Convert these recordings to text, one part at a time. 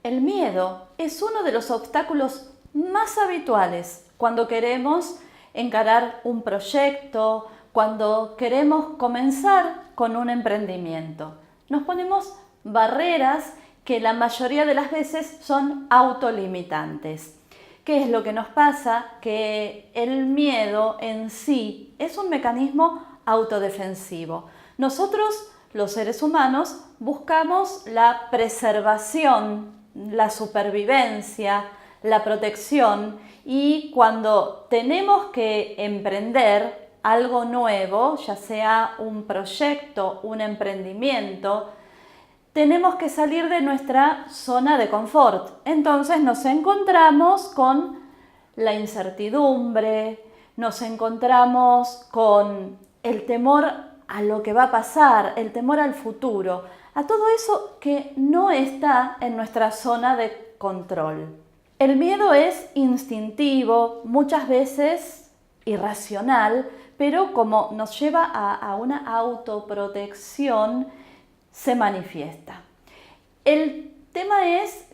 El miedo es uno de los obstáculos más habituales cuando queremos encarar un proyecto, cuando queremos comenzar con un emprendimiento. Nos ponemos barreras que la mayoría de las veces son autolimitantes. ¿Qué es lo que nos pasa? Que el miedo en sí es un mecanismo autodefensivo. Nosotros, los seres humanos, buscamos la preservación, la supervivencia, la protección, y cuando tenemos que emprender algo nuevo, ya sea un proyecto, un emprendimiento, tenemos que salir de nuestra zona de confort. Entonces nos encontramos con la incertidumbre, nos encontramos con el temor a lo que va a pasar, el temor al futuro, a todo eso que no está en nuestra zona de control. El miedo es instintivo, muchas veces irracional, pero como nos lleva a una autoprotección, se manifiesta. El tema es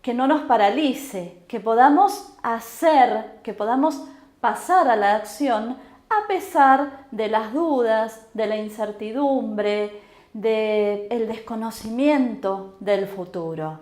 que no nos paralice, que podamos hacer, que podamos pasar a la acción a pesar de las dudas, de la incertidumbre, del desconocimiento del futuro.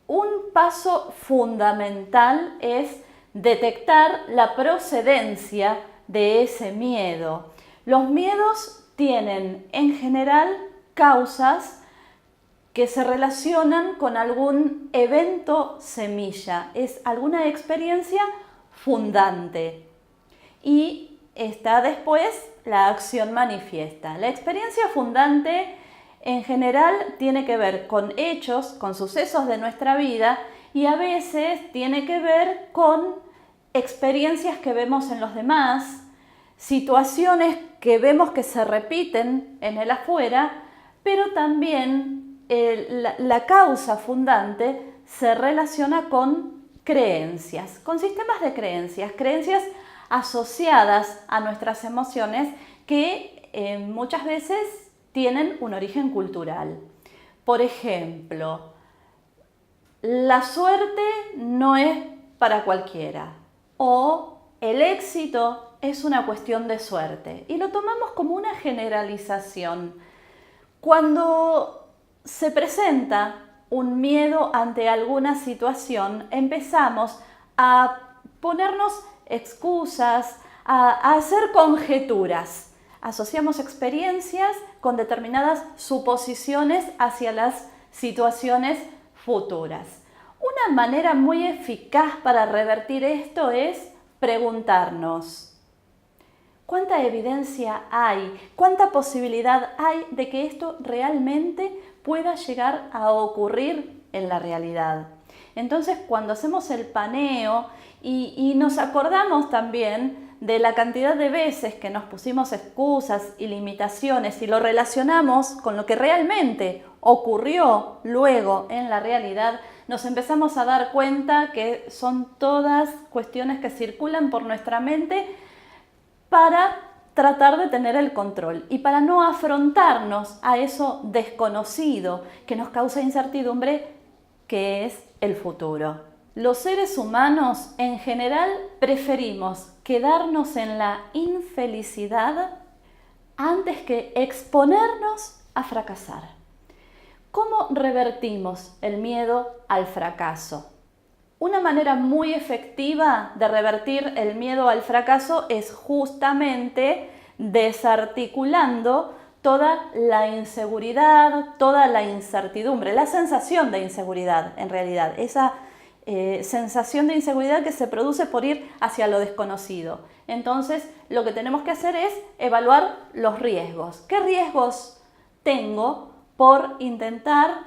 Un paso fundamental es detectar la procedencia de ese miedo. Los miedos tienen en general causas que se relacionan con algún evento semilla, es alguna experiencia fundante y está después la acción manifiesta. La experiencia fundante en general tiene que ver con hechos, con sucesos de nuestra vida y a veces tiene que ver con experiencias que vemos en los demás, situaciones que vemos que se repiten en el afuera, pero también la causa fundante se relaciona con creencias, con sistemas de creencias, creencias asociadas a nuestras emociones que muchas veces tienen un origen cultural. Por ejemplo, la suerte no es para cualquiera o el éxito es una cuestión de suerte y lo tomamos como una generalización. Cuando se presenta un miedo ante alguna situación, empezamos a ponernos excusas, a hacer conjeturas. Asociamos experiencias con determinadas suposiciones hacia las situaciones futuras. Una manera muy eficaz para revertir esto es preguntarnos: ¿cuánta evidencia hay? ¿Cuánta posibilidad hay de que esto realmente pueda llegar a ocurrir en la realidad? Entonces, cuando hacemos el paneo y nos acordamos también de la cantidad de veces que nos pusimos excusas y limitaciones y lo relacionamos con lo que realmente ocurrió luego en la realidad, nos empezamos a dar cuenta que son todas cuestiones que circulan por nuestra mente para tratar de tener el control y para no afrontarnos a eso desconocido que nos causa incertidumbre, que es el futuro. Los seres humanos en general preferimos quedarnos en la infelicidad antes que exponernos a fracasar. ¿Cómo revertimos el miedo al fracaso? Una manera muy efectiva de revertir el miedo al fracaso es justamente desarticulando toda la inseguridad, toda la incertidumbre, la sensación de inseguridad en realidad, esa sensación de inseguridad que se produce por ir hacia lo desconocido. Entonces, lo que tenemos que hacer es evaluar los riesgos. ¿Qué riesgos tengo por intentar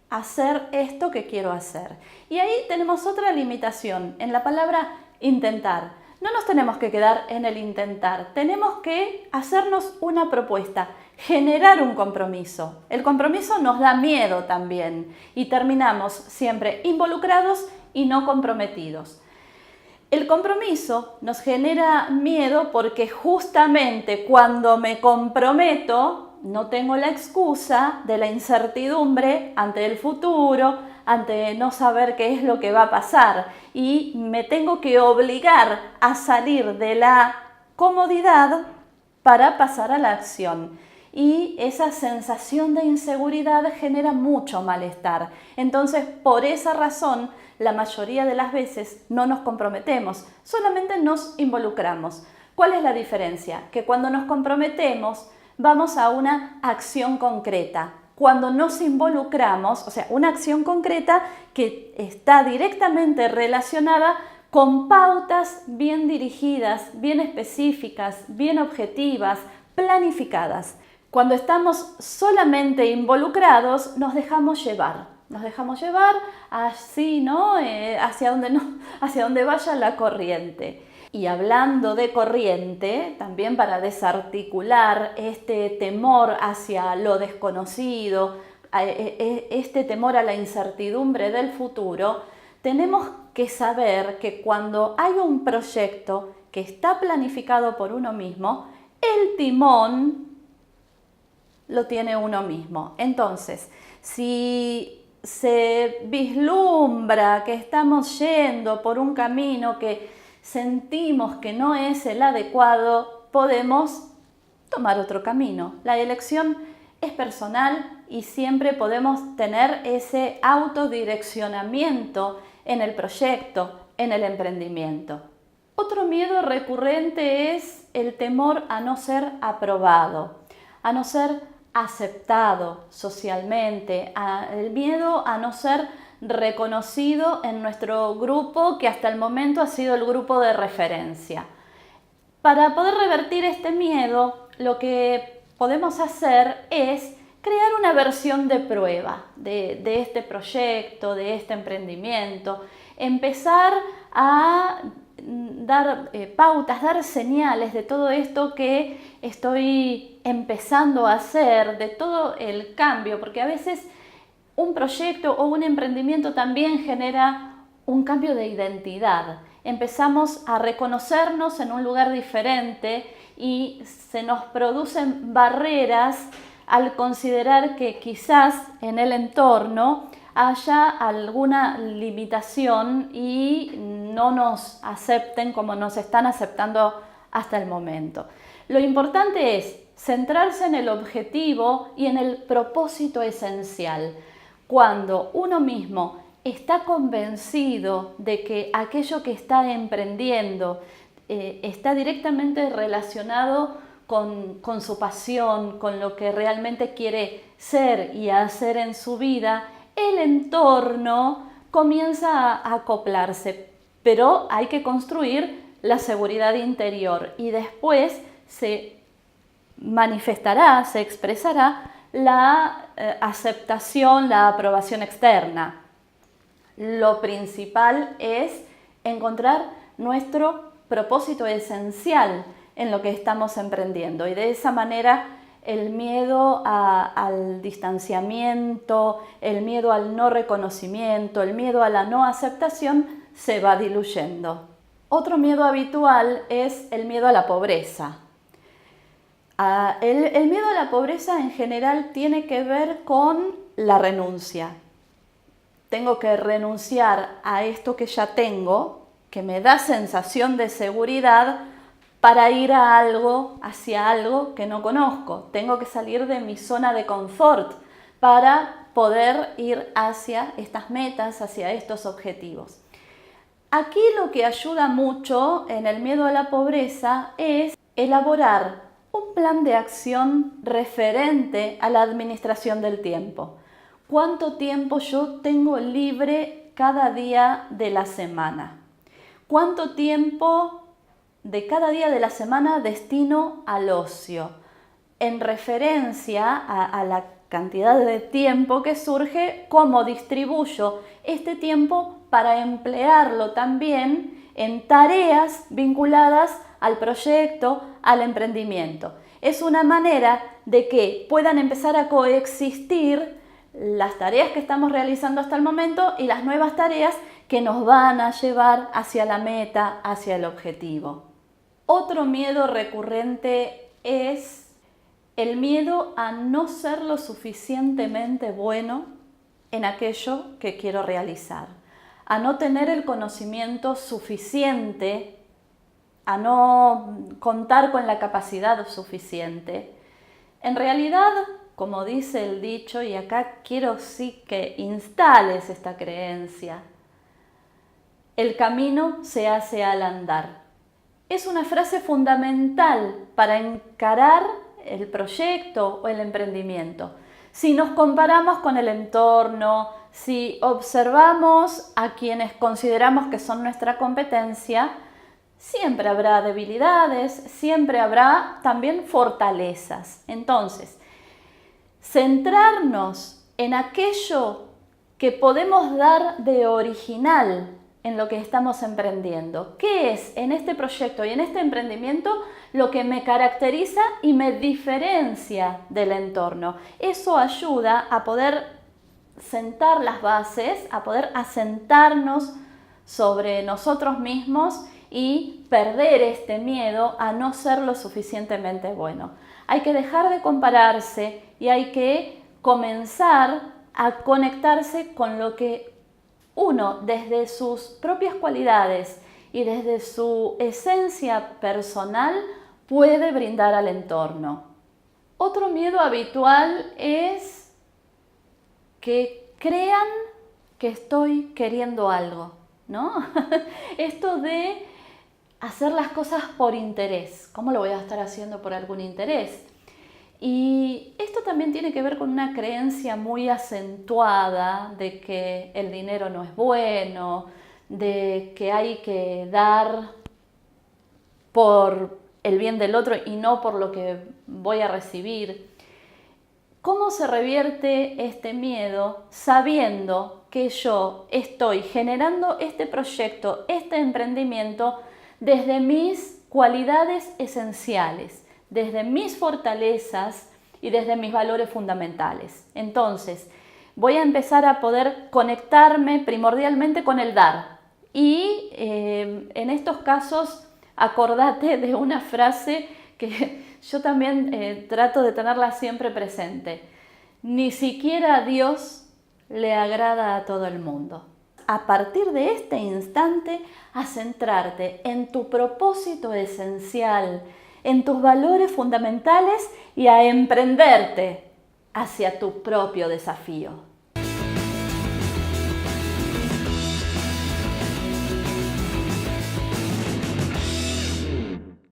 hacer esto que quiero hacer? Y ahí tenemos otra limitación en la palabra intentar. No nos tenemos que quedar en el intentar, tenemos que hacernos una propuesta, generar un compromiso. El compromiso nos da miedo también y terminamos siempre involucrados y no comprometidos. El compromiso nos genera miedo porque justamente cuando me comprometo no tengo la excusa de la incertidumbre ante el futuro, ante no saber qué es lo que va a pasar y me tengo que obligar a salir de la comodidad para pasar a la acción. Y esa sensación de inseguridad genera mucho malestar. Entonces, por esa razón, la mayoría de las veces no nos comprometemos, solamente nos involucramos. ¿Cuál es la diferencia? Que cuando nos comprometemos, vamos a una acción concreta. Cuando nos involucramos, o sea, una acción concreta que está directamente relacionada con pautas bien dirigidas, bien específicas, bien objetivas, planificadas. Cuando estamos solamente involucrados, nos dejamos llevar así, ¿no? Hacia donde vaya la corriente. Y hablando de corriente, también para desarticular este temor hacia lo desconocido, este temor a la incertidumbre del futuro, tenemos que saber que cuando hay un proyecto que está planificado por uno mismo, el timón lo tiene uno mismo. Entonces, si se vislumbra que estamos yendo por un camino que sentimos que no es el adecuado, podemos tomar otro camino. La elección es personal y siempre podemos tener ese autodireccionamiento en el proyecto, en el emprendimiento. Otro miedo recurrente es el temor a no ser aprobado, a no ser aceptado socialmente, el miedo a no ser reconocido en nuestro grupo, que hasta el momento ha sido el grupo de referencia. Para poder revertir este miedo, lo que podemos hacer es crear una versión de prueba de este proyecto, de este emprendimiento, empezar a dar pautas, dar señales de todo esto que estoy empezando a hacer, de todo el cambio, porque a veces un proyecto o un emprendimiento también genera un cambio de identidad. Empezamos a reconocernos en un lugar diferente y se nos producen barreras al considerar que quizás en el entorno haya alguna limitación y no nos acepten como nos están aceptando hasta el momento. Lo importante es centrarse en el objetivo y en el propósito esencial. Cuando uno mismo está convencido de que aquello que está emprendiendo está directamente relacionado con su pasión, con lo que realmente quiere ser y hacer en su vida, el entorno comienza a acoplarse, pero hay que construir la seguridad interior y después se manifestará, se expresará la aceptación, la aprobación externa. Lo principal es encontrar nuestro propósito esencial en lo que estamos emprendiendo y de esa manera el miedo al distanciamiento, el miedo al no reconocimiento, el miedo a la no aceptación se va diluyendo. Otro miedo habitual es el miedo a la pobreza. El miedo a la pobreza en general tiene que ver con la renuncia. Tengo que renunciar a esto que ya tengo, que me da sensación de seguridad, para ir a algo, hacia algo que no conozco. Tengo que salir de mi zona de confort para poder ir hacia estas metas, hacia estos objetivos. Aquí lo que ayuda mucho en el miedo a la pobreza es elaborar un plan de acción referente a la administración del tiempo. ¿Cuánto tiempo yo tengo libre cada día de la semana? ¿Cuánto tiempo de cada día de la semana destino al ocio? En referencia a la cantidad de tiempo que surge, ¿cómo distribuyo este tiempo para emplearlo también en tareas vinculadas al proyecto, al emprendimiento? Es una manera de que puedan empezar a coexistir las tareas que estamos realizando hasta el momento y las nuevas tareas que nos van a llevar hacia la meta, hacia el objetivo. Otro miedo recurrente es el miedo a no ser lo suficientemente bueno en aquello que quiero realizar, a no tener el conocimiento suficiente, a no contar con la capacidad suficiente. En realidad, como dice el dicho, y acá quiero sí que instales esta creencia, el camino se hace al andar. Es una frase fundamental para encarar el proyecto o el emprendimiento. Si nos comparamos con el entorno, si observamos a quienes consideramos que son nuestra competencia, siempre habrá debilidades, siempre habrá también fortalezas. Entonces, centrarnos en aquello que podemos dar de original en lo que estamos emprendiendo. ¿Qué es en este proyecto y en este emprendimiento lo que me caracteriza y me diferencia del entorno? Eso ayuda a poder sentar las bases, a poder asentarnos sobre nosotros mismos y perder este miedo a no ser lo suficientemente bueno. Hay que dejar de compararse y hay que comenzar a conectarse con lo que uno, desde sus propias cualidades y desde su esencia personal, puede brindar al entorno. Otro miedo habitual es que crean que estoy queriendo algo, ¿no? Esto de hacer las cosas por interés. ¿Cómo lo voy a estar haciendo por algún interés? Y esto también tiene que ver con una creencia muy acentuada de que el dinero no es bueno, de que hay que dar por el bien del otro y no por lo que voy a recibir. ¿Cómo se revierte este miedo sabiendo que yo estoy generando este proyecto, este emprendimiento desde mis cualidades esenciales, desde mis fortalezas y desde mis valores fundamentales? Entonces, voy a empezar a poder conectarme primordialmente con el dar. Y en estos casos, acordate de una frase que yo también trato de tenerla siempre presente. Ni siquiera a Dios le agrada a todo el mundo. A partir de este instante, a centrarte en tu propósito esencial, en tus valores fundamentales y a emprenderte hacia tu propio desafío.